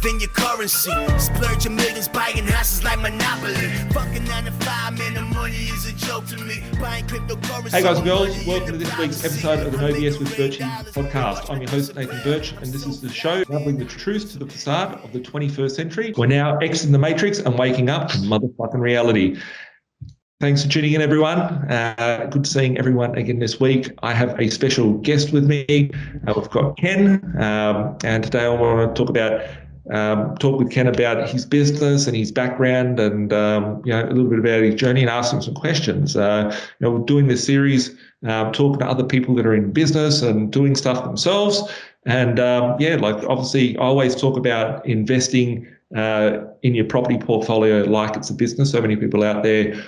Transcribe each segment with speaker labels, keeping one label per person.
Speaker 1: than your currency. Splurging millions, buying houses like Monopoly. Fucking 9 to 5, man, the money is a joke to me. Buying cryptocurrency.
Speaker 2: Hey guys and girls, welcome to this week's episode of the No BS with Birchy podcast. I'm your host, Nathan Birch, and this is the show unraveling the truth to the facade of the 21st century. We're now exiting the matrix and waking up to motherfucking reality. Thanks for tuning in, everyone. Good seeing everyone again this week. I have a special guest with me. We've got Ken, and today I want to talk with Ken about his business and his background, and a little bit about his journey, and ask him some questions. We're doing this series, talking to other people that are in business and doing stuff themselves, and obviously, I always talk about investing in your property portfolio like it's a business. So many people out there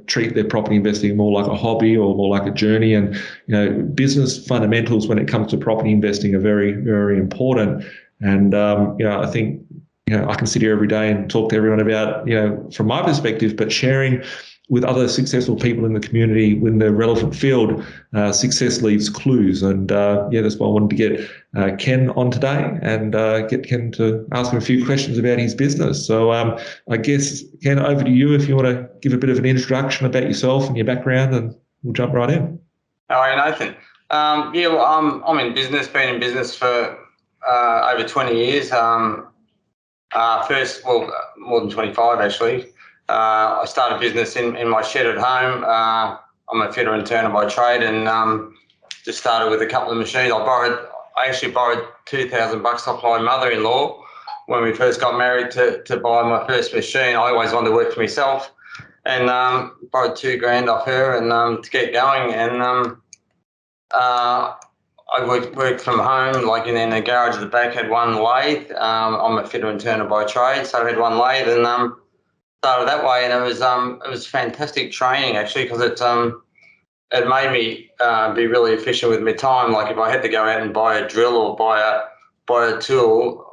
Speaker 2: treat their property investing more like a hobby or more like a journey. And, business fundamentals when it comes to property investing are very, very important. And, I think, I can sit here every day and talk to everyone about, from my perspective, but sharing with other successful people in the community in the relevant field. Success leaves clues. And that's why I wanted to get Ken on today and get Ken to ask him a few questions about his business. So I guess, Ken, over to you if you want to give a bit of an introduction about yourself and your background, and we'll jump right in.
Speaker 3: How are you, Nathan? I'm in business, been in business for over 20 years. More than 25 actually. I started business in my shed at home. I'm a fitter and turner by trade, and just started with a couple of machines. I actually borrowed $2,000 off my mother-in-law when we first got married to buy my first machine. I always wanted to work for myself, and borrowed $2,000 off her and to get going. And I worked from home, like in the garage at the back, had one lathe. I'm a fitter and turner by trade, so I had one lathe, and started that way. And it was fantastic training actually, because it made me be really efficient with my time. Like if I had to go out and buy a drill or buy a tool,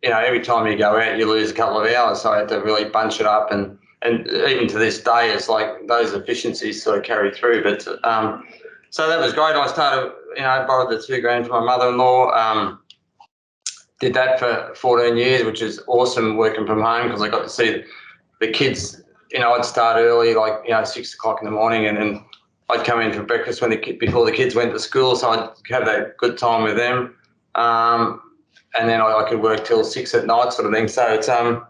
Speaker 3: every time you go out you lose a couple of hours. So I had to really bunch it up, and even to this day it's like those efficiencies sort of carry through. But so that was great. I started, borrowed the $2,000 from my mother-in-law. Did that for 14 years, which is awesome, working from home, because I got to see the kids. I'd start early, 6 o'clock in the morning, and then I'd come in for breakfast before the kids went to school, so I'd have that good time with them. And then I could work till 6 at night, sort of thing. So it's so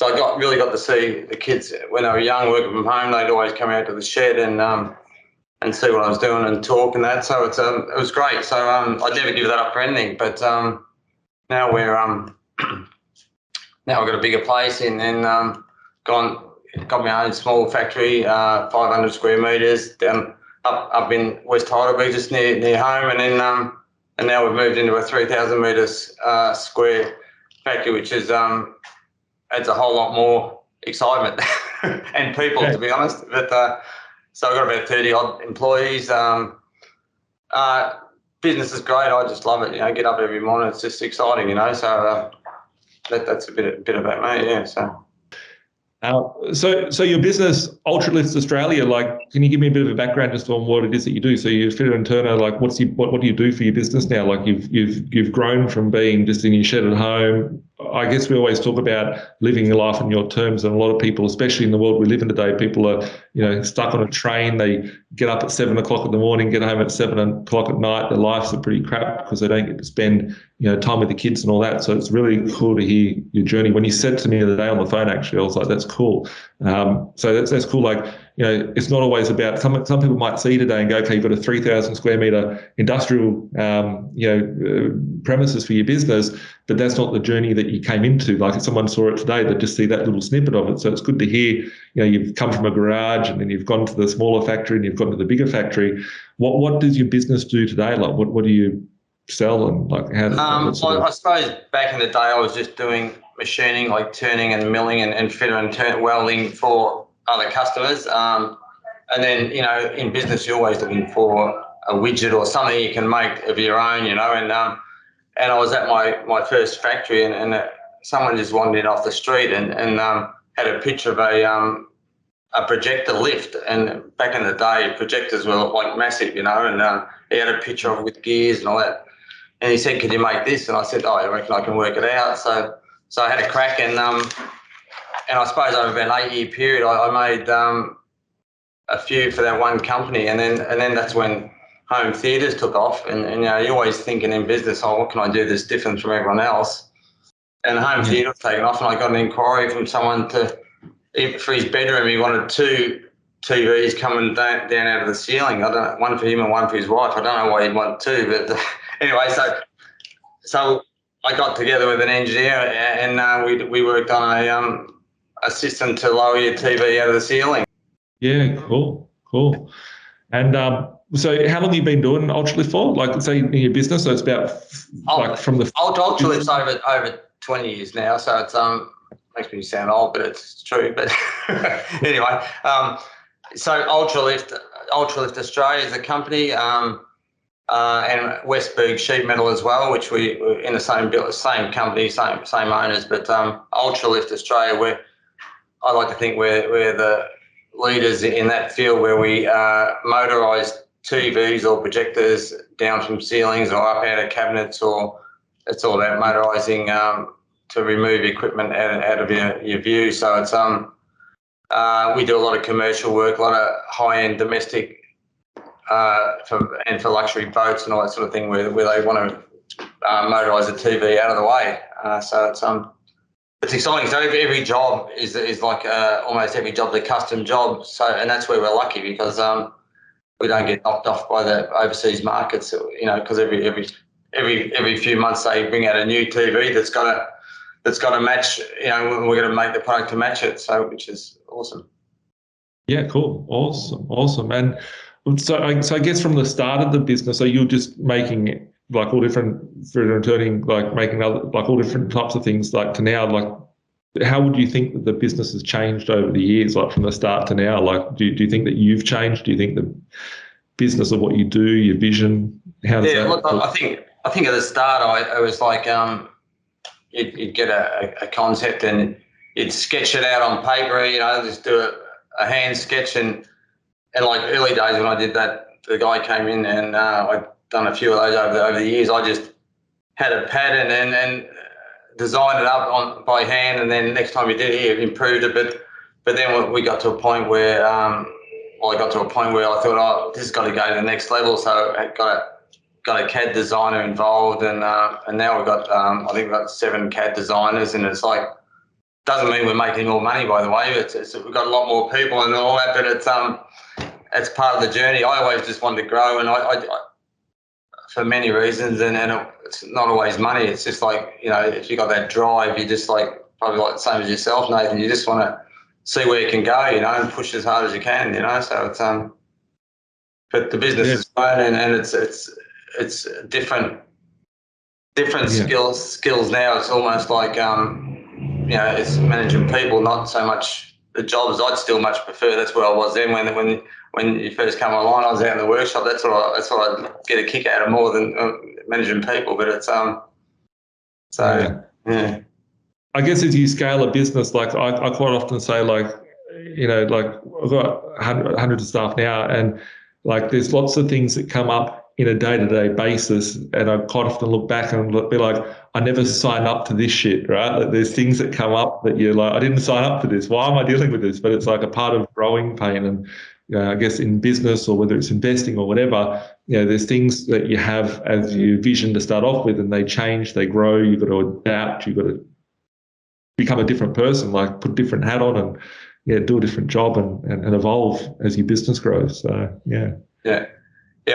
Speaker 3: I really got to see the kids when they were young, working from home. They'd always come out to the shed and see what I was doing and talk and that. So it was great. So I'd never give that up for anything. But now now I've got a bigger place and got my own small factory, 500 square metres down up in West Heidelberg, just near home, and now we've moved into a 3,000 metres square factory, which is adds a whole lot more excitement and people, to be honest. But so I've got about 30 odd employees. Business is great. I just love it. Get up every morning. It's just exciting. So that's a bit about me. Yeah.
Speaker 2: So your business, Ultralift Australia, can you give me a bit of a background just on what it is that you do? So you're fitter and turner. What do you do for your business now? You've grown from being just in your shed at home. I guess we always talk about living your life on your terms, and a lot of people, especially in the world we live in today, people are stuck on a train. They get up at 7 o'clock in the morning, get home at 7 o'clock at night. Their lives are pretty crap because they don't get to spend time with the kids and all that. So it's really cool to hear your journey. When you said to me the other day on the phone, actually, I was like, that's cool. So that's cool. It's not always about, some people might see today and go, okay, you've got a 3,000 square metre industrial, premises for your business, but that's not the journey that you came into. If someone saw it today, they'd just see that little snippet of it. So it's good to hear, you've come from a garage and then you've gone to the smaller factory and you've gone to the bigger factory. What does your business do today? What do you sell, and how?
Speaker 3: I suppose back in the day I was just doing machining, like turning and milling and fitter and welding for other customers. And then, in business, you're always looking for a widget or something you can make of your own, and I was at my first factory and someone just wandered in off the street and had a picture of a projector lift. And back in the day, projectors were massive, and he had a picture of it with gears and all that. and he said, "Could you make this?" And I said, "Oh, I reckon I can work it out." So I had a crack, and I suppose over about an 8-year period, I made a few for that one company, and then that's when home theatres took off. And you know, you're always thinking in business, "Oh, what can I do that's different from everyone else?" And home theatre was taken off, and I got an inquiry from someone for his bedroom. He wanted 2 TVs coming down out of the ceiling. I don't know, one for him and one for his wife. I don't know why he'd want 2, but anyway, so I got together with an engineer, and we worked on a system to lower your TV out of the ceiling.
Speaker 2: Yeah, cool. And so how long have you been doing Ultralift for? Like, say in your business, so it's about from the
Speaker 3: Ultralift's over 20 years now, so it's makes me sound old, but it's true. But anyway, so Ultralift Australia is a company, and Westberg Sheet Metal as well, which we were in the same company, same owners. But Ultralift Australia, I like to think we're the leaders in that field, where we motorise TVs or projectors down from ceilings or up out of cabinets, or it's all about motorising to remove equipment out of your view. So it's we do a lot of commercial work, a lot of high-end domestic for luxury boats and all that sort of thing, where they want to motorise the TV out of the way. So it's exciting. So every job is like almost every job's a custom job. So, and that's where we're lucky, because we don't get knocked off by the overseas markets. You know, because every few months they bring out a new TV that's got to match. You know, we're going to make the product to match it. So, which is awesome.
Speaker 2: Yeah, cool, awesome. And so I guess from the start of the business, so you're just making like all different, like making all different types of things, like to now, like how would you think that the business has changed over the years, like from the start to now? Like, do you think that you've changed? Do you think the business of what you do, your vision, how does that?
Speaker 3: Look, I think at the start I was like, you'd get a concept and you'd sketch it out on paper, you know, just do a hand sketch, and like early days when I did that, the guy came in, and I'd done a few of those over the years. I just had a pad and designed it up by hand, and then next time we did it, improved it. But then we got to a point where I thought, oh, this has got to go to the next level. So I got a CAD designer involved, and now we've got I think we've got 7 CAD designers, and it's like, doesn't mean we're making more money, by the way. We've got a lot more people and all that, but it's part of the journey. I always just wanted to grow, and I for many reasons, and it's not always money. It's just like, you know, if you got that drive, you just like, probably like the same as yourself, Nathan, you just want to see where you can go, you know, and push as hard as you can, you know. So it's but the business is grown, and it's different skills now. It's almost like you know, it's managing people, not so much the jobs. I'd still much prefer. That's where I was then when you first come online. I was out in the workshop. That's what I get a kick out of more than managing people. But it's yeah.
Speaker 2: I guess as you scale a business, like I quite often say, like, you know, like I've got hundreds of staff now, and like there's lots of things that come up in a day-to-day basis, and I quite often look back and be like, I never signed up to this shit, right? Like there's things that come up that you're like, I didn't sign up for this. Why am I dealing with this? But it's like a part of growing pain. And I guess in business, or whether it's investing or whatever, you know, there's things that you have as your vision to start off with, and they change, they grow. You've got to adapt. You've got to become a different person, like put a different hat on, and do a different job and evolve as your business grows. So
Speaker 3: Yeah,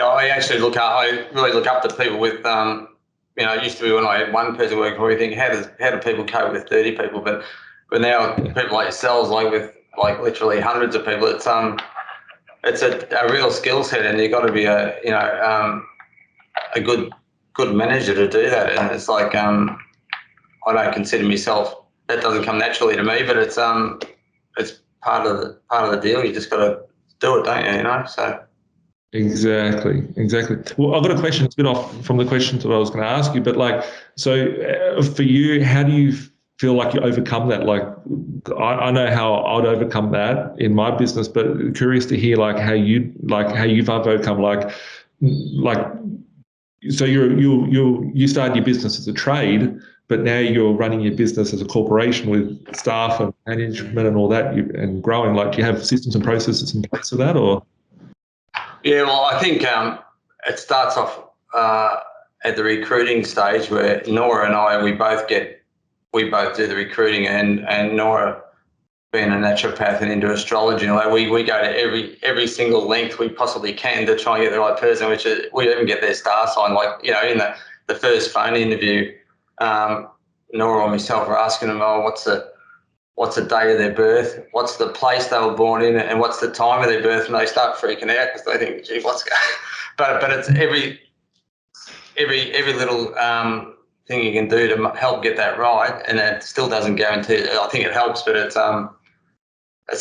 Speaker 3: I really look up to people with, you know, it used to be when I had one person working for me, think, how do people cope with 30 people? But now people like yourselves, like with like literally hundreds of people, it's a real skill set, and you've got to be a good manager to do that. And it's like, I don't consider myself, that doesn't come naturally to me, but it's part of the deal. You just got to do it, don't you? You know, so.
Speaker 2: Exactly. Well, I've got a question. It's a bit off from the questions that I was going to ask you, but like, so for you, how do you feel like you overcome that? Like, I know how I'd overcome that in my business, but curious to hear like how you've overcome like So you started your business as a trade, but now you're running your business as a corporation with staff and management and all that, and growing. Like, do you have systems and processes in place for that, or?
Speaker 3: Yeah, well, I think it starts off at the recruiting stage, where Nora and I, we both do the recruiting, and Nora, being a naturopath and into astrology, we go to every single length we possibly can to try and get the right person, which is, we even get their star sign. Like, in the first phone interview, Nora and myself are asking them, what's the date of their birth, what's the place they were born in, and what's the time of their birth, and they start freaking out because they think, gee, what's going on? But it's every little thing you can do to help get that right, and it still doesn't guarantee. I think it helps, but it's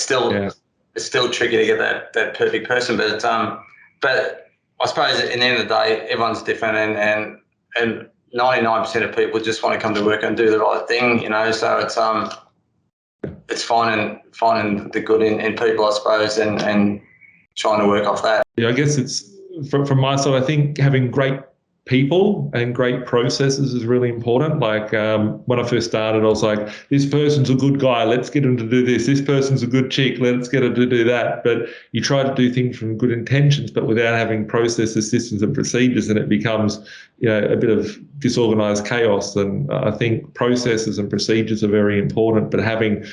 Speaker 3: still tricky to get that perfect person. But I suppose in the end of the day, everyone's different, and 99% of people just want to come to work and do the right thing, So it's finding the good in people, I suppose, and trying to work off that.
Speaker 2: Yeah, I guess it's from my side. I think having great people and great processes is really important. Like, when I first started, I was like, this person's a good guy, let's get him to do this. This person's a good chick, let's get her to do that. But you try to do things from good intentions, but without having processes, systems and procedures, and it becomes a bit of disorganized chaos. And I think processes and procedures are very important, but having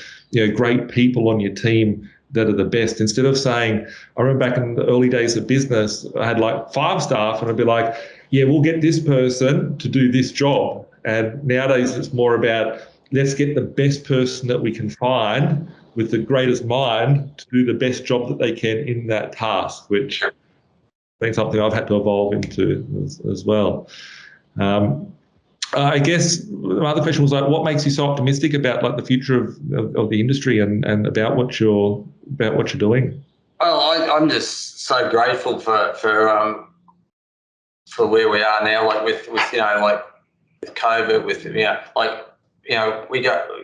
Speaker 2: great people on your team that are the best. Instead of saying, I remember back in the early days of business, I had like 5 staff, and I'd be like, yeah, we'll get this person to do this job. And nowadays it's more about, let's get the best person that we can find with the greatest mind to do the best job that they can in that task, which has been something I've had to evolve into as well. I guess the other question was, like, what makes you so optimistic about like the future of the industry and about what you're doing?
Speaker 3: Well, I'm just so grateful for where we are now, like with COVID,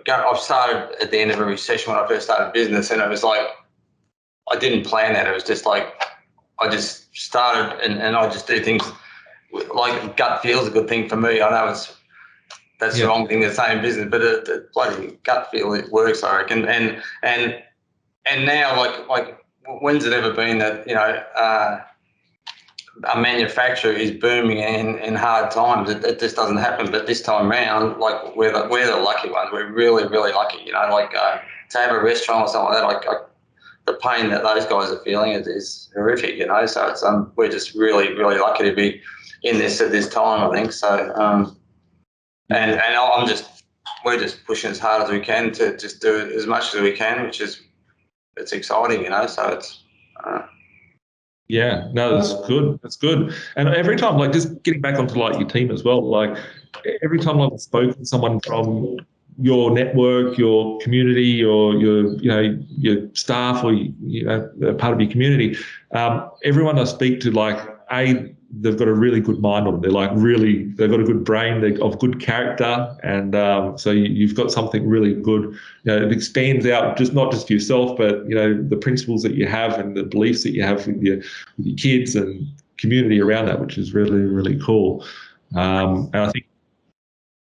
Speaker 3: I've started at the end of a recession when I first started business, and it was like, I didn't plan that. It was just like, I just started and I just do things like gut feel is a good thing for me. I know that's the wrong thing to say in business, but the bloody gut feel, it works, I reckon. And now, like when's it ever been that a manufacturer is booming in hard times? It just doesn't happen. But this time round, like we're the lucky ones. We're really, really lucky. To have a restaurant or something like that, the pain that those guys are feeling is horrific. So it's we're just really, really lucky to be in this at this time, I think. So and we're just pushing as hard as we can to just do as much as we can, which is, it's exciting, So it's.
Speaker 2: Yeah, no, that's good. That's good. And every time, like, just getting back onto like your team as well, like every time I've spoken to someone from your network, your community, or your staff, or part of your community, everyone I speak to, like, they've got a really good mind on them. They're like they've got a good brain, they're of good character, and so you've got something really good. It expands out not just for yourself, but the principles that you have and the beliefs that you have with your kids and community around that, which is really, really cool. And I think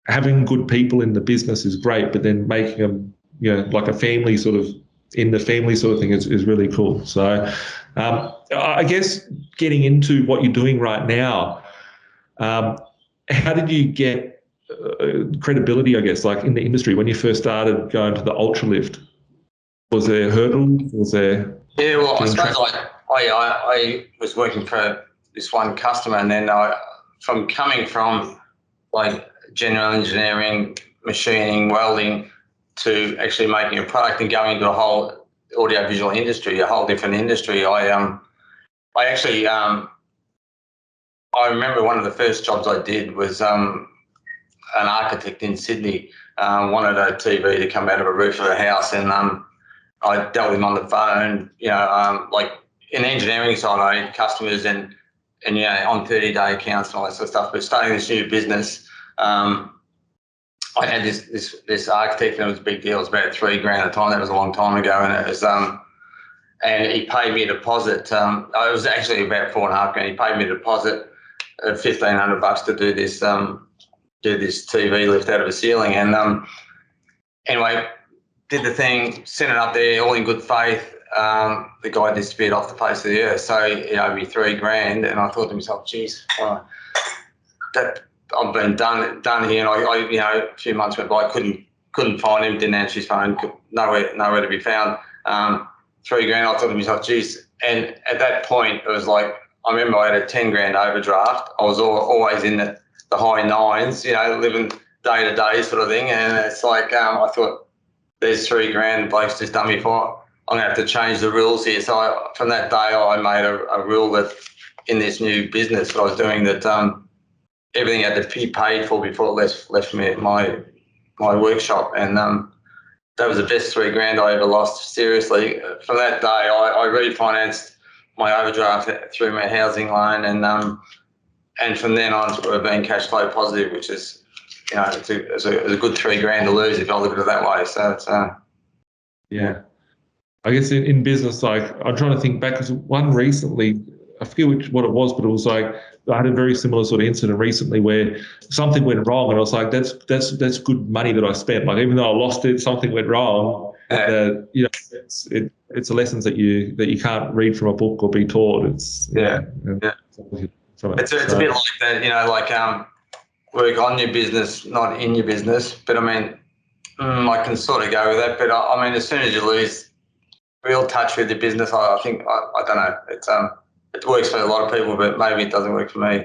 Speaker 2: having good people in the business is great, but then making them like a family sort of, in the family sort of thing is really cool. So I guess getting into what you're doing right now, how did you get credibility, I guess, like in the industry when you first started going to the Ultralift? Was there hurdles? Was there?
Speaker 3: Yeah, well, I suppose I was working for this one customer, and then from coming from like general engineering, machining, welding, to actually making a product and going into a whole audiovisual industry, a whole different industry. I remember one of the first jobs I did was an architect in Sydney wanted a TV to come out of a roof of a house, and I dealt with him on the phone. Like in the engineering side, I had customers and on 30-day accounts and all that sort of stuff. But starting this new business, I had this architect, and it was a big deal. It was about $3,000 at the time. That was a long time ago, and it was and he paid me a deposit. It was actually about $4,500. He paid me a deposit $1,500 to do this TV lift out of a ceiling. And anyway, did the thing, sent it up there, all in good faith. The guy disappeared off the face of the earth. So he owed me $3,000, and I thought to myself, geez, that I've been done here. And I a few months went by, couldn't find him, didn't answer his phone, nowhere to be found. $3,000, I thought to myself, geez. And at that point, it was like, I remember I had a $10,000 overdraft. I was always in the high nines, living day to day sort of thing. And it's like, I thought, there's $3,000, bloke's just done me for. I'm going to have to change the rules here. So from that day, I made a rule that in this new business that I was doing, that everything had to be paid for before it left me at my workshop. And that was the best $3,000 I ever lost. Seriously, from that day, I refinanced my overdraft through my housing loan, and from then on, we've been cash flow positive, which is, it's a good $3,000 to lose if I look at it that way. So it's
Speaker 2: yeah. I guess in business, like I'm trying to think back, because one recently, I forget what it was, but it was like I had a very similar sort of incident recently where something went wrong, and I was like, that's good money that I spent. Like even though I lost it, something went wrong. It's the lessons that you can't read from a book or be taught. It's
Speaker 3: It's a bit like that, work on your business, not in your business. But I mean, I can sort of go with that. But I mean, as soon as you lose real touch with your business, I think I don't know. It works for a lot of people, but maybe it doesn't work for me.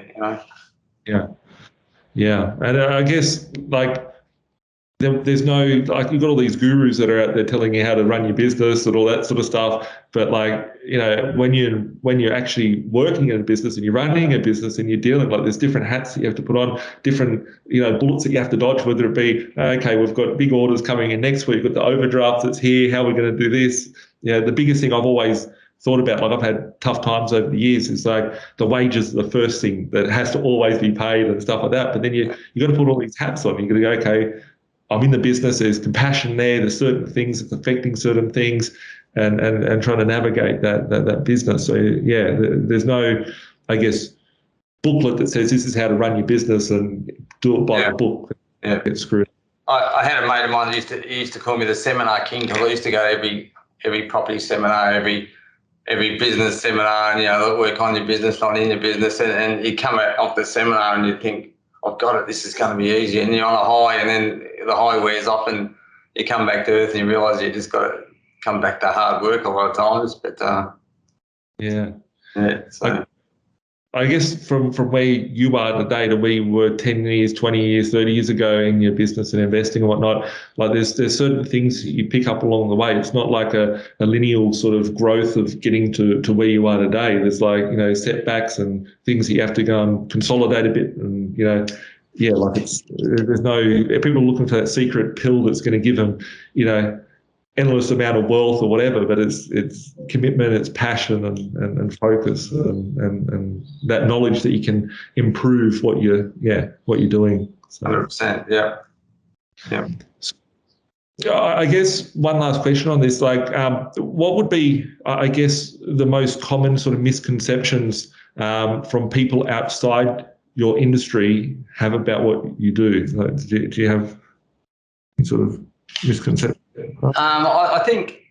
Speaker 2: Yeah, and I guess like there's no, like, you've got all these gurus that are out there telling you how to run your business and all that sort of stuff. But like, when you're actually working in a business and you're running a business and you're dealing, like, there's different hats that you have to put on, different, bullets that you have to dodge, whether it be, okay, we've got big orders coming in next week, we've got the overdraft that's here, how are we going to do this? The biggest thing I've always thought about, like I've had tough times over the years, is like the wages are the first thing that has to always be paid and stuff like that. But then you got to put all these hats on. You got to go, okay, I'm in the business, there's compassion there, there's certain things that's affecting certain things, and trying to navigate that business. So yeah, there's no, I guess, booklet that says this is how to run your business and do it by the book.
Speaker 3: Yeah.
Speaker 2: Get screwed.
Speaker 3: I had a mate of mine that used to call me the seminar king, because I used to go to every property seminar, every business seminar, and work on your business, not in your business, and you come out off the seminar and you think, I've got it, this is going to be easy, and you're on a high, and then the high wears off and you come back to earth and you realise you just got to come back to hard work a lot of times. But so.
Speaker 2: I guess from where you are today to where you were 10 years, 20 years, 30 years ago in your business and investing and whatnot, like there's certain things you pick up along the way. It's not like a lineal sort of growth of getting to where you are today. There's like, setbacks and things that you have to go and consolidate a bit, and, like there's no, people are looking for that secret pill that's going to give them, endless amount of wealth or whatever, but it's commitment, it's passion and focus, and that knowledge that you can improve what you're doing. So,
Speaker 3: 100%, yeah.
Speaker 2: I guess one last question on this, like, what would be, I guess, the most common sort of misconceptions from people outside your industry have about what you do? Like, do you have any sort of misconceptions?
Speaker 3: I think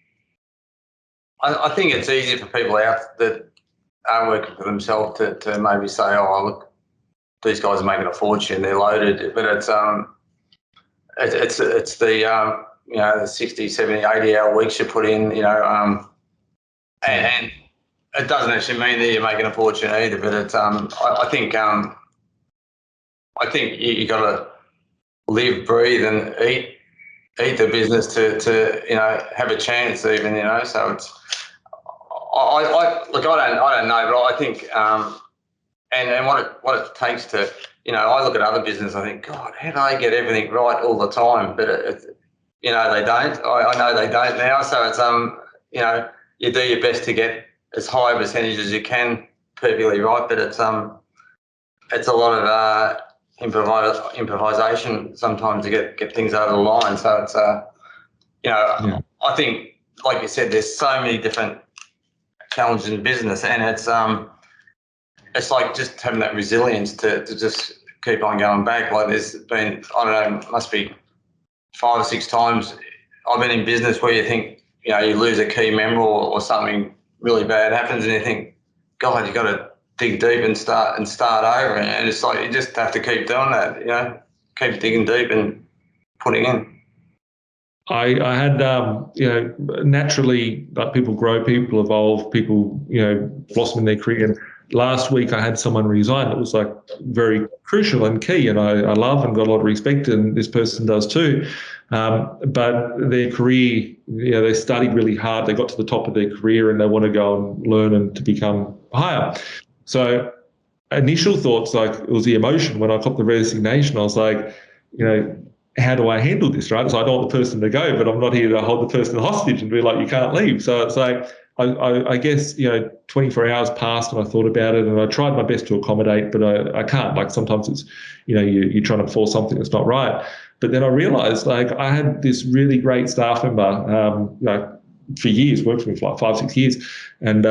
Speaker 3: it's easy for people out that are working for themselves to maybe say, oh, look, these guys are making a fortune, they're loaded. But it's the the 60, 70, 80-hour weeks you put in, and it doesn't actually mean that you're making a fortune either. But it's I think you got to live, breathe, and eat the business to have a chance even, so it's I don't know, but I think and what it takes to, I look at other business, I think, God, how do they get everything right all the time? But they don't. I know they don't now, so it's you do your best to get as high a percentage as you can perfectly right, but it's a lot of improvisation sometimes to get things over the line. So it's I think, like you said, there's so many different challenges in business, and it's it's like just having that resilience to just keep on going back. Like there's been, I don't know, must be 5 or 6 times I've been in business where you think, you lose a key member or something really bad happens and you think, God, you got to dig deep and start over. And it's like you just have to keep doing that, keep digging deep and putting in.
Speaker 2: I had, naturally, like people grow, people evolve, people, blossom in their career. And last week I had someone resign that was like very crucial and key, and I love and got a lot of respect, and this person does too. But their career, they studied really hard. They got to the top of their career and they want to go and learn and to become higher. So initial thoughts, like it was the emotion when I got the resignation. I was like, how do I handle this, right? So I don't want the person to go, but I'm not here to hold the person hostage and be like, you can't leave. So it's like, I guess, 24 hours passed and I thought about it and I tried my best to accommodate, but I can't. Like sometimes it's, you're trying to force something that's not right. But then I realized, like, I had this really great staff member, for years, worked for me for like 5, 6 years. And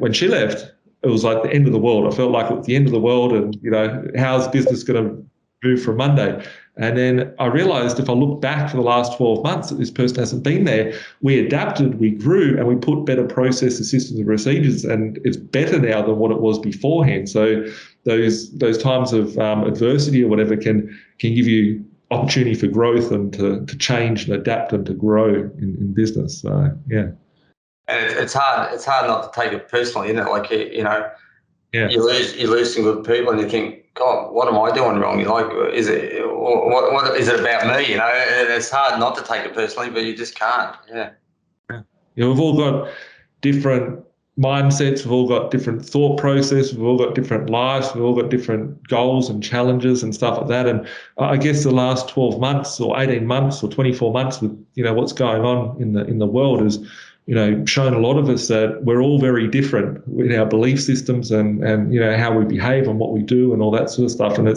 Speaker 2: when she left, it was like the end of the world. I felt like it was the end of the world and, how's business going to move from Monday? And then I realized if I look back for the last 12 months that this person hasn't been there, we adapted, we grew, and we put better processes, systems and procedures, and it's better now than what it was beforehand. So those times of adversity or whatever can give you opportunity for growth and to change and adapt and to grow in business. So, yeah.
Speaker 3: And it's hard not to take it personally, isn't it? Like,
Speaker 2: Yeah.
Speaker 3: you lose some good people and you think, God, what am I doing wrong? Is it about me? It's hard not to take it personally, but you just can't. Yeah.
Speaker 2: We've all got different mindsets. We've all got different thought process. We've all got different lives. We've all got different goals and challenges and stuff like that. And I guess the last 12 months or 18 months or 24 months with, what's going on in the world is, shown a lot of us that we're all very different in our belief systems and how we behave and what we do and all that sort of stuff. And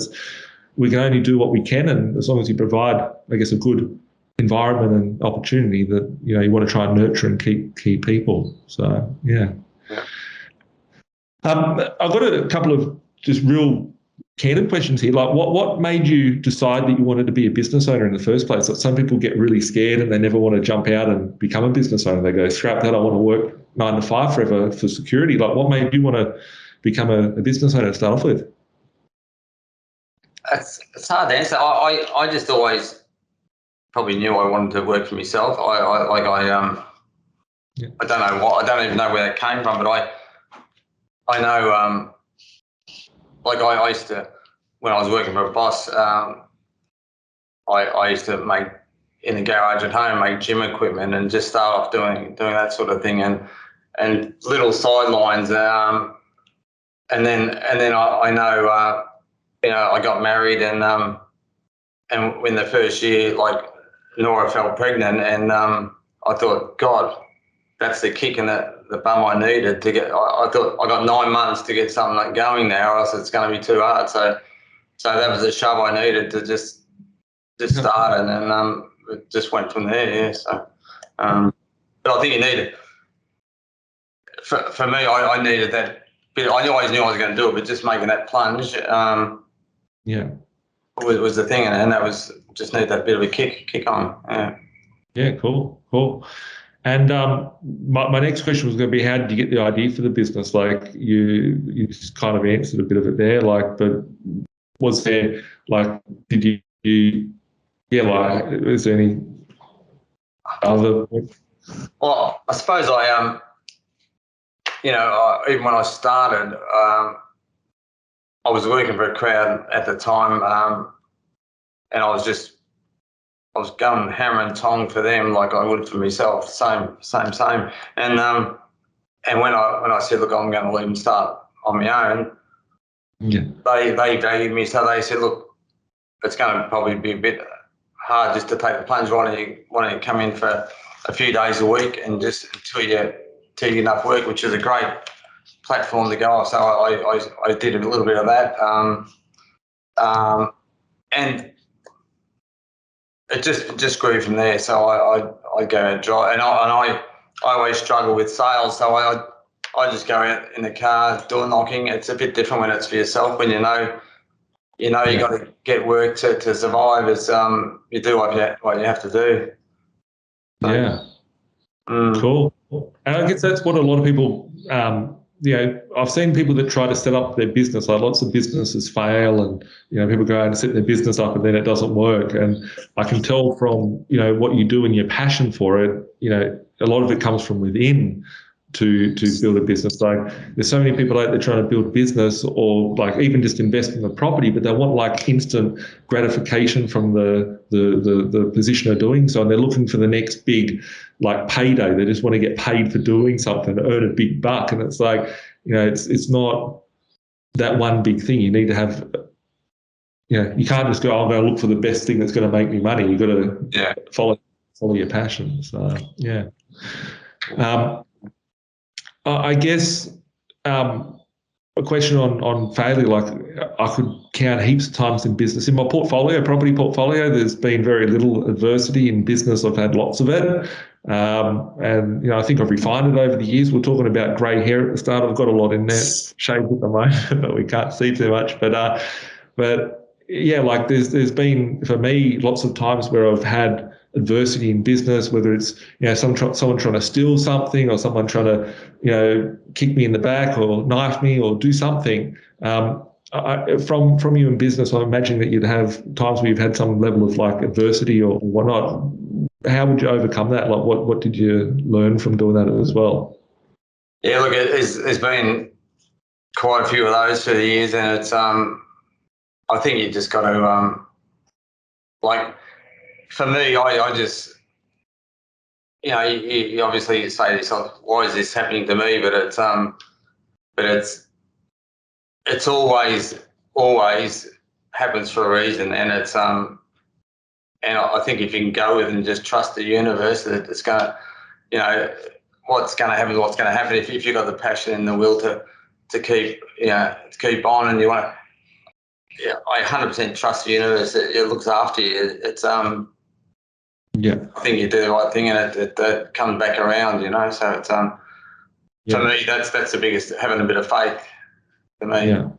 Speaker 2: we can only do what we can, and as long as you provide, I guess, a good environment and opportunity that you want to try and nurture and keep key people. So yeah. I've got a couple of just real candid questions here. Like, what made you decide that you wanted to be a business owner in the first place? Like, some people get really scared and they never want to jump out and become a business owner. They go, scrap that, I want to work 9 to 5 forever for security. Like, what made you want to become a business owner to start off with?
Speaker 3: It's hard to answer. I just always probably knew I wanted to work for myself. I don't know what, I don't even know where that came from, but I know, I used to, when I was working for a boss, I used to make, in the garage at home, make gym equipment and just start off doing that sort of thing and little sidelines. And then I know, I got married and in the first year, like, Nora fell pregnant and I thought, God, that's the kick in the bum I needed to get. I thought I got 9 months to get something like going now, or else it's going to be too hard. So that was the shove I needed to just start, and then it just went from there. Yeah. So, but I think you need it. For me, I needed that bit. I always knew I was going to do it, but just making that plunge, was the thing, and that was just need that bit of a kick on. Yeah.
Speaker 2: Yeah. Cool. And my next question was going to be, how did you get the idea for the business? Like, you just kind of answered a bit of it there. Like, but was there, like, did you is there any other?
Speaker 3: Well, I suppose even when I started, I was working for a crowd at the time, and I was going hammer and tong for them like I would for myself, same. And when I said, look, I'm going to leave and start on my own, they valued me, so they said, look, it's going to probably be a bit hard just to take the plunge. Why don't you come in for a few days a week and just until you get enough work, which is a great platform to go off. So I did a little bit of that, and it just grew from there. So I go and drive, and I always struggle with sales. So I just go out in the car, door knocking. It's a bit different when it's for yourself. When you know you got to get work to survive. It's you do what you have to do. So,
Speaker 2: Yeah. Cool. And I guess that's what a lot of people, I've seen people that try to set up their business, like lots of businesses fail and, people go out and set their business up and then it doesn't work. And I can tell from, what you do and your passion for it, a lot of it comes from within to build a business. Like there's so many people out there trying to build a business or like even just invest in the property, but they want like instant gratification from the position of doing so. And they're looking for the next big like payday. They just want to get paid for doing something, earn a big buck. And it's like, it's not that one big thing. You need to have, you can't just go, I'm going to look for the best thing that's going to make me money. You've got to follow your passion. So, yeah. I guess a question on failure, like I could count heaps of times in business. In my property portfolio, there's been very little adversity. In business, I've had lots of it. And, I think I've refined it over the years. We're talking about grey hair at the start. I've got a lot in there, shaved at the moment, but we can't see too much. But yeah, like there's been, for me, lots of times where I've had adversity in business, whether it's someone trying to steal something or someone trying to kick me in the back or knife me or do something. From you in business, I imagine that you'd have times where you've had some level of like adversity or whatnot. How would you overcome that? Like what did you learn from doing that as well?
Speaker 3: Yeah, look, there's been quite a few of those through the years, and it's I think you just got to like. For me, I just, you obviously say to yourself, why is this happening to me? But it's always happens for a reason. And it's, and I think if you can go with and just trust the universe that it's going to, what's going to happen is what's going to happen. If you've got the passion and the will to keep on and you want to, I 100% trust the universe. It looks after you. It's, I think you do the right thing and it comes back around, So it's for me that's the biggest, having a bit of faith for me.
Speaker 2: Yeah.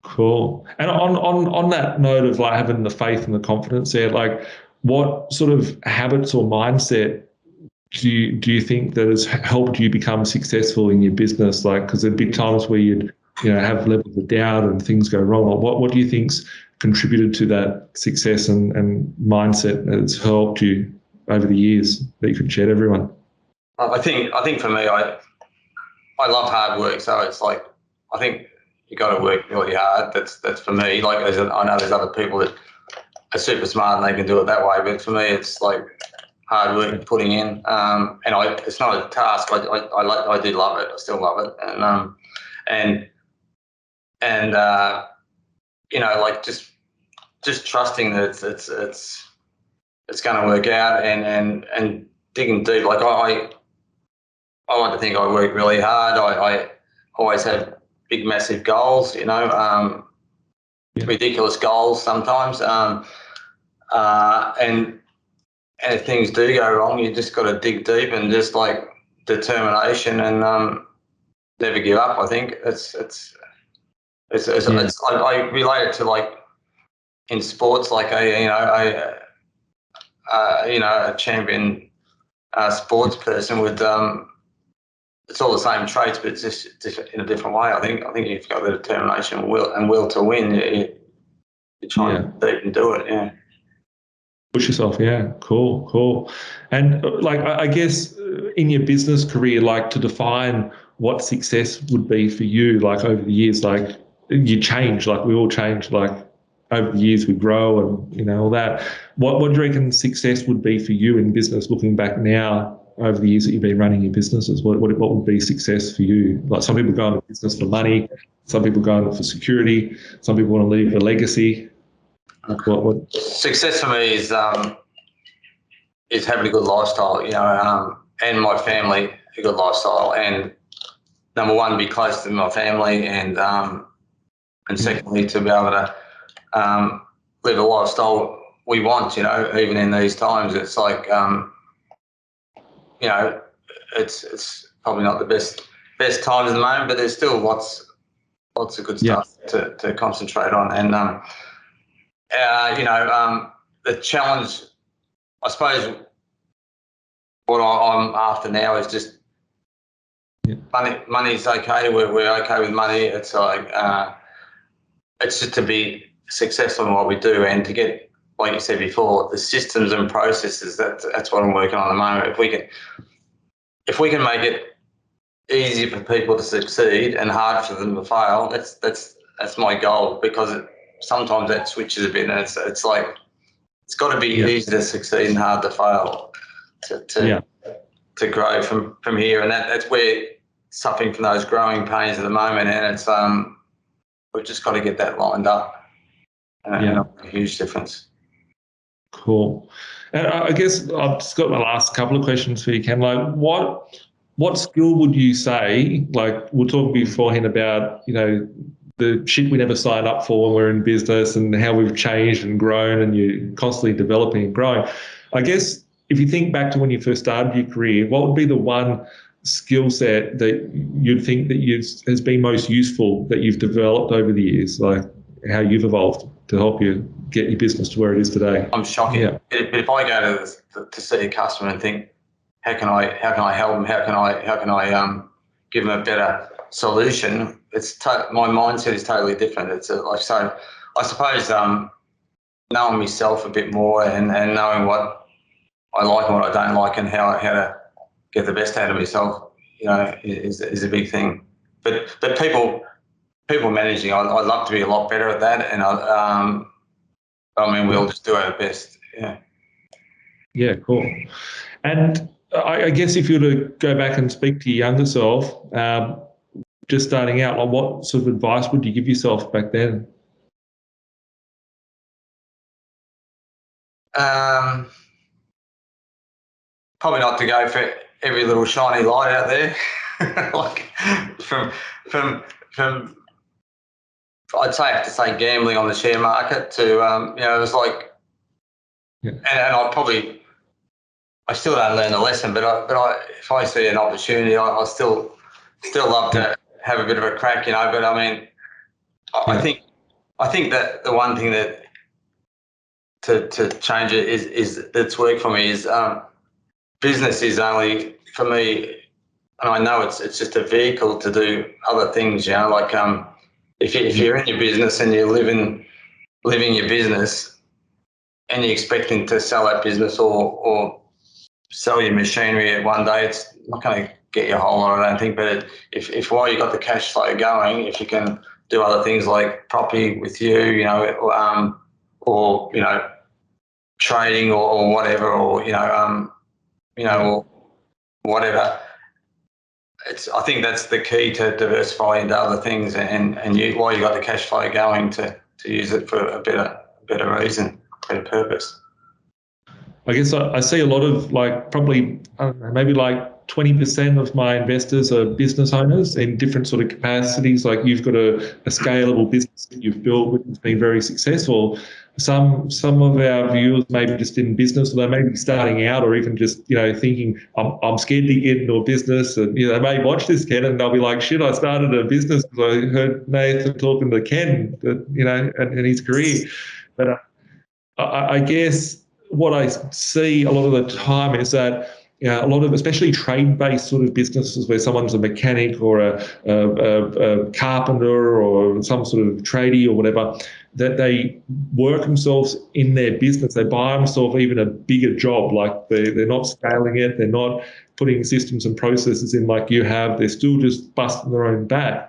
Speaker 2: Cool. And on that note of like having the faith and the confidence there, like what sort of habits or mindset do you think that has helped you become successful in your business? Like, because there'd be times where you'd have levels of doubt and things go wrong. What do you think's contributed to that success and mindset that's helped you over the years that you could share to everyone?
Speaker 3: I think for me, I love hard work. So it's like, I think you got to work really hard. That's for me. Like I know there's other people that are super smart and they can do it that way, but for me, it's like hard work and putting in. And it's not a task. I do love it. I still love it. And like just trusting that it's going to work out and digging deep. Like I like to think I work really hard. I always have big, massive goals, ridiculous goals sometimes. And if things do go wrong, you just got to dig deep and just like determination and never give up. I think I relate it to like in sports, like a champion sports person would. It's all the same traits, but it's just in a different way. I think if you've got the determination and will to win, you try and do it. Yeah.
Speaker 2: Push yourself. Yeah. Cool. And like, I guess in your business career, like to define what success would be for you, like over the years, like you change, like we all change, like over the years we grow and, all that. What do you reckon success would be for you in business looking back now over the years that you've been running your businesses? What would be success for you? Like some people go into business for money, some people go into for security, some people want to leave a legacy. What?
Speaker 3: Success for me is having a good lifestyle, and my family a good lifestyle. And number one, be close to my family, and secondly, to be able to live a lifestyle we want. Even in these times, it's like it's probably not the best best times at the moment, but there's still lots of good stuff to concentrate on. And the challenge, I suppose, what I'm after now is just money. Money's okay. We're okay with money. It's like it's just to be successful in what we do and to get, like you said before, the systems and processes. That's what I'm working on at the moment. If we can make it easy for people to succeed and hard for them to fail, that's my goal, because sometimes that switches a bit, and it's like it's got to be easy to succeed and hard to fail to grow from here, and that's where suffering from those growing pains at the moment, and it's we've just got to get that lined up, and it'll make a huge difference.
Speaker 2: Cool. And I guess I've just got my last couple of questions for you, Ken. Like, what skill would you say, like we'll talk beforehand about, the shit we never sign up for when we're in business and how we've changed and grown and you're constantly developing and growing. I guess if you think back to when you first started your career, what would be the one skill set that you'd think that has been most useful that you've developed over the years, like how you've evolved to help you get your business to where it is today?
Speaker 3: I'm shocking. Yeah. If I go to see a customer and think, how can I help them? How can I give them a better solution? My mindset is totally different. It's so I suppose knowing myself a bit more and knowing what I like and what I don't like and how to get the best out of myself, is a big thing. But people managing, I'd love to be a lot better at that, and we'll just do our best.
Speaker 2: Yeah, cool. And I guess if you were to go back and speak to your younger self, just starting out, like what sort of advice would you give yourself back then?
Speaker 3: Probably not to go for every little shiny light out there. Like from I'd say, I have to say, gambling on the share market to it was like, and I still don't learn the lesson, but if I see an opportunity, I still love to have a bit of a crack, But I mean, I think that the one thing that to change it is that's worked for me is business is only for me, and I know it's just a vehicle to do other things, Like if you're in your business and you're living your business and you're expecting to sell that business or sell your machinery at one day, it's not going to get you a whole lot, I don't think. But if while you got the cash flow going, if you can do other things like property with you, or trading or whatever, or or whatever. I think that's the key to diversify into other things, and while you got the cash flow going, to use it for a better reason, better purpose.
Speaker 2: I guess I see a lot of probably, I don't know, maybe 20% of my investors are business owners in different sort of capacities. Like you've got a scalable business that you've built, which has been very successful. Some of our viewers maybe just in business, or they may be starting out, or even just thinking I'm scared to get into a business, and they may watch this, Ken, and they'll be like, shit, I started a business because I heard Nathan talking to Ken, and his career. But I guess what I see a lot of the time is that a lot of, especially trade-based sort of businesses where someone's a mechanic or a carpenter or some sort of tradie or whatever, that they work themselves in their business. They buy themselves even a bigger job. Like they're not scaling it. They're not putting systems and processes in like you have. They're still just busting their own back.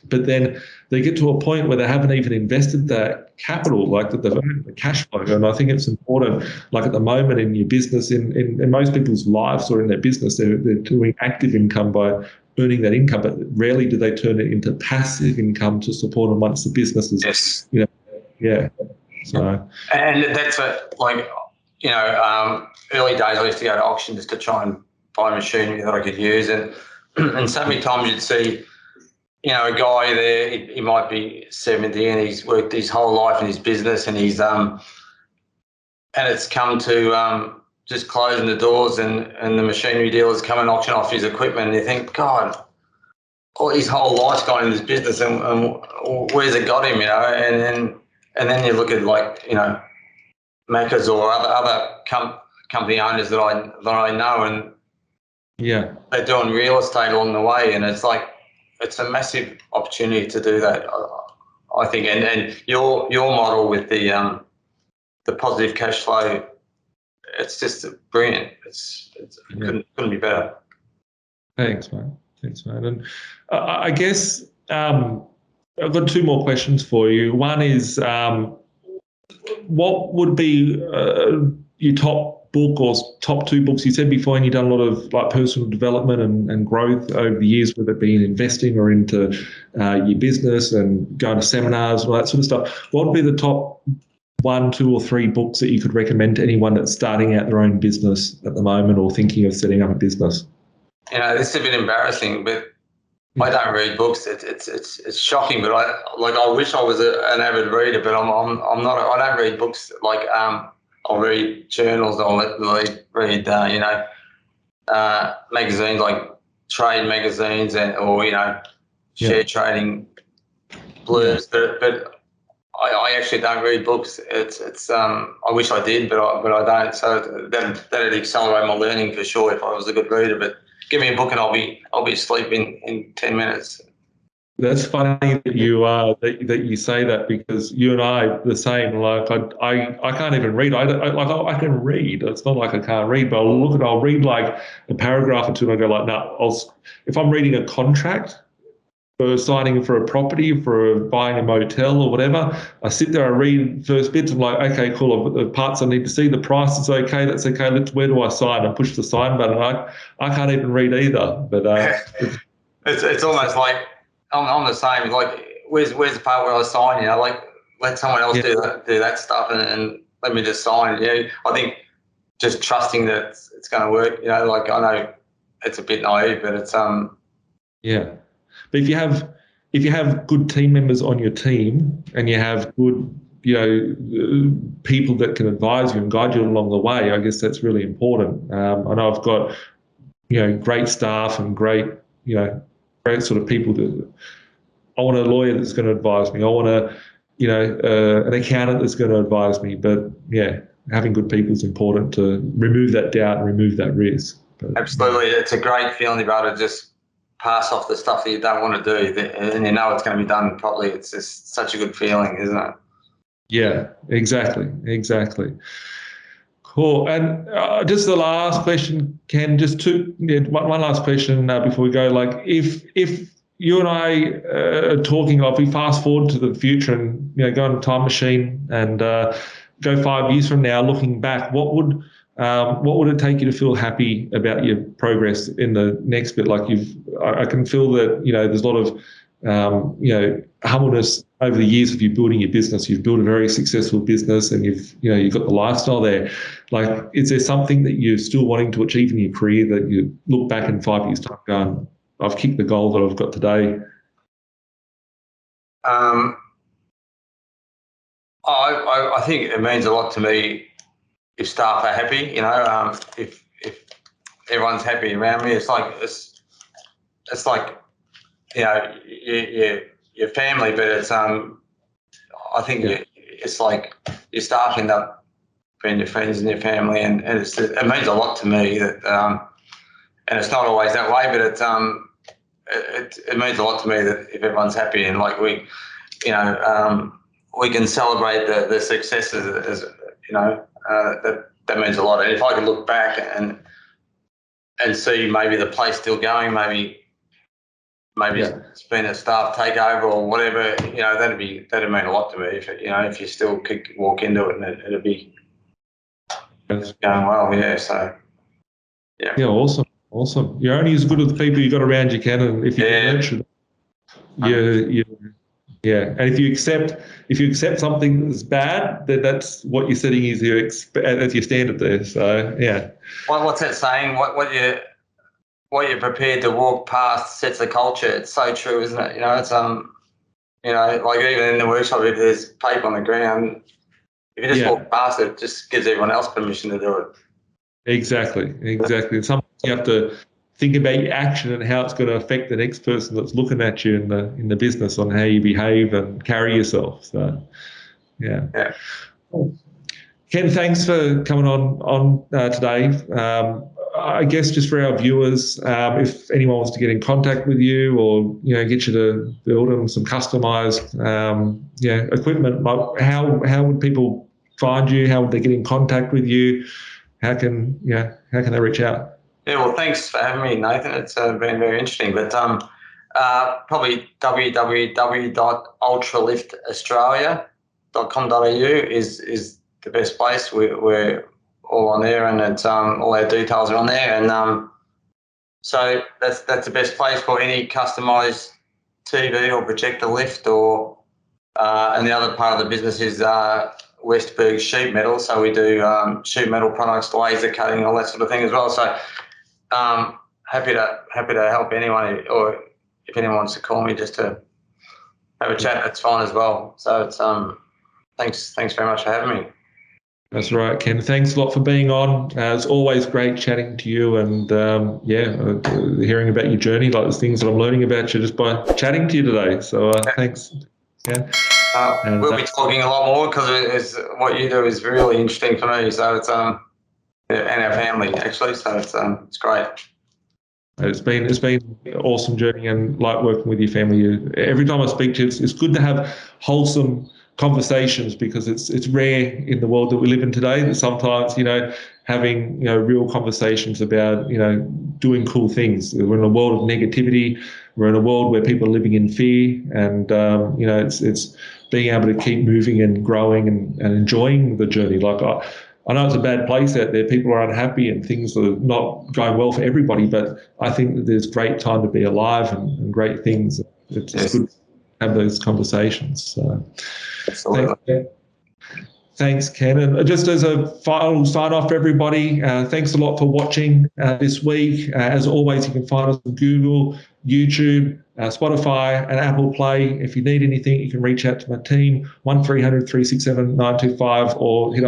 Speaker 2: But then they get to a point where they haven't even invested that capital, like that they've earned the cash flow. And I think it's important, like at the moment in your business, in most people's lives or in their business, they're doing active income by earning that income, but rarely do they turn it into passive income to support them once the business is,
Speaker 3: yes.
Speaker 2: Yeah. So.
Speaker 3: And that's early days I used to go to auction just to try and buy machinery that I could use. And so many times you'd see, a guy there, he might be 70 and he's worked his whole life in his business, and he's and it's come to just closing the doors and the machinery dealers come and auction off his equipment, and you think, God, his whole life's gone in this business, and where's it got him, you know? And then you look at, like, you know, Macca's or other company owners that I know, and
Speaker 2: Yeah.
Speaker 3: they're doing real estate along the way, and it's like, it's a massive opportunity to do that, I think. And your model with the positive cash flow, it's just brilliant. It's couldn't be better.
Speaker 2: Thanks, mate. And I guess I've got two more questions for you. One is, what would be your top book or top two books? You said before, and you've done a lot of like personal development and growth over the years, whether it be in investing or into your business and going to seminars and all that sort of stuff. What would be the top 1, 2, or 3 books that you could recommend to anyone that's starting out their own business at the moment or thinking of setting up a business?
Speaker 3: You know, this is a bit embarrassing, but I don't read books. It's shocking, but I wish I was an avid reader, but I'm not. I don't read books. Like, I'll read journals. I'll read you know, magazines, like trade magazines, or you know, share trading blurbs. But I actually don't read books. It's I wish I did, but I don't. So that'd accelerate my learning for sure if I was a good reader. But give me a book and I'll be asleep in 10 minutes.
Speaker 2: That's funny that you say that, because you and I are the same. Like I can't even read. I can read. It's not like I can't read, but I'll read like a paragraph or two and I go like, no. If I'm reading a contract for signing for a property, for buying a motel or whatever, I sit there, I read first bits. I'm like, okay, cool. I've got the parts I need to see. The price is okay. That's okay. Where do I sign? I push the sign button. I can't even read either. But
Speaker 3: it's almost like I'm the same. Like, where's the part where I sign? You know, like, let someone else do that stuff, and let me just sign. Yeah, I think just trusting that it's going to work. You know, like, I know it's a bit naive, but it's
Speaker 2: yeah. But if you have good team members on your team and you have good, you know, people that can advise you and guide you along the way, I guess that's really important. I know I've got, you know, great staff and great sort of people that I want a lawyer that's going to advise me. I want an accountant that's going to advise me. But yeah, having good people is important to remove that doubt and remove that risk. But,
Speaker 3: absolutely, it's a great feeling to be able to just pass off the stuff that you don't want to do, and you know it's going to be done properly. It's just such a good feeling, isn't it?
Speaker 2: Yeah, exactly. Cool. And just the last question, Ken, one last question before we go. Like, if you and I are talking, if we fast forward to the future and, you know, go on a time machine and go 5 years from now, looking back, what would it take you to feel happy about your progress in the next bit? Like, I can feel that, you know, there's a lot of, you know, humbleness over the years of you building your business. You've built a very successful business, and you've got the lifestyle there. Like, is there something that you're still wanting to achieve in your career that you look back in 5 years' time going, I've kicked the goal that I've got today?
Speaker 3: I think it means a lot to me if staff are happy. You know, if everyone's happy around me, it's like you know, your family, but it's I think it's like your staff end up being your friends and your family, and it means a lot to me that and it's not always that way, but it means a lot to me that if everyone's happy, and like we can celebrate the successes, as you know, that means a lot. And if I could look back and see maybe the place still going, maybe it's been a staff takeover or whatever, you know, that'd mean a lot to me. If you still could walk into it and it'd be going well, yeah. So yeah.
Speaker 2: Yeah, awesome. You're only as good as the people you got around you, Ken, and if you nurture them, yeah. And if you accept something that's bad, then that's what you're setting as your standard there. So yeah.
Speaker 3: What's that saying? What you're prepared to walk past sets the culture. It's so true, isn't it? You know, it's like even in the workshop, if there's paper on the ground, if you just walk past it, it just gives everyone else permission to do it.
Speaker 2: Exactly. Sometimes you have to think about your action and how it's going to affect the next person that's looking at you in the business on how you behave and carry yourself. So, yeah. Ken, thanks for coming on today. I guess just for our viewers, if anyone wants to get in contact with you or get you to build them some customized equipment, how would people find you? How would they get in contact with you? How can they reach out?
Speaker 3: Yeah, well, thanks for having me, Nathan. It's been very interesting. But probably www.ultraliftaustralia.com.au is the best place. We're all on there, and it's all our details are on there, and so that's the best place for any customised TV or projector lift, or and the other part of the business is Westberg sheet metal. So we do sheet metal products, laser cutting, all that sort of thing as well. So happy to help anyone, or if anyone wants to call me just to have a chat, that's fine as well. So it's thanks very much for having me.
Speaker 2: That's right, Ken. Thanks a lot for being on. It's always great chatting to you, and hearing about your journey. Like, there's things that I'm learning about you just by chatting to you today. So thanks, Ken.
Speaker 3: We'll be talking a lot more, because what you do is really interesting for me. So it's and our family actually. So it's great.
Speaker 2: It's been an awesome journey, and like working with your family. Every time I speak to you, it's good to have wholesome conversations, because it's rare in the world that we live in today that sometimes having real conversations about doing cool things. We're in a world of negativity. We're in a world where people are living in fear, and it's being able to keep moving and growing and enjoying the journey. Like, I know it's a bad place out there. People are unhappy and things are not going well for everybody, but I think that there's great time to be alive and great things. It's good to have those conversations. So, thanks, Ken. And just as a final sign-off for everybody, thanks a lot for watching this week. As always, you can find us on Google, YouTube, Spotify and Apple Play. If you need anything, you can reach out to my team, 1300 367 925, or hit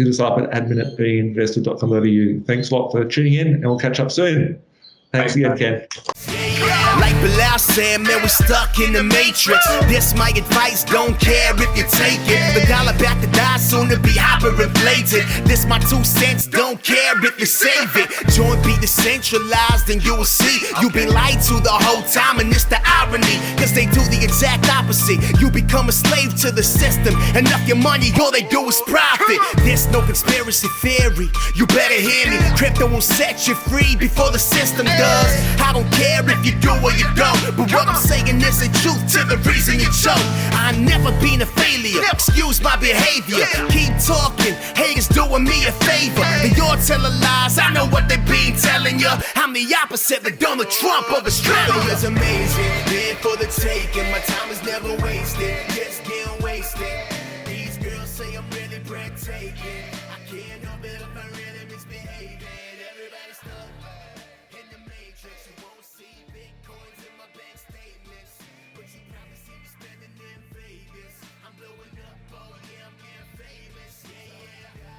Speaker 2: us up at admin@B.Invested.com.au. Thanks a lot for tuning in, and we'll catch up soon. Thanks again, Ken.
Speaker 1: Like Bilal said, man, we're stuck in the matrix. This my advice, don't care if you take it. The dollar back to die, soon to be hyperinflated. This my 2 cents, don't care if you save it. Join be decentralized and you will see you've been lied to the whole time, and it's the irony, cause they do the exact opposite. You become a slave to the system, enough your money, all they do is profit. There's no conspiracy theory, you better hear me. Crypto will set you free before the system does. I don't care if you do or you don't, but what I'm saying is the truth to the reason you choke. I've never been a failure, excuse my behavior. Keep talking, haters doing me a favor. They all telling lies, I know what they been telling you. I'm the opposite of Donald Trump of Australia. It's amazing, here for the taking. My time is never wasted, just getting wasted. These girls say I'm really breathtaking. I can't help it if I really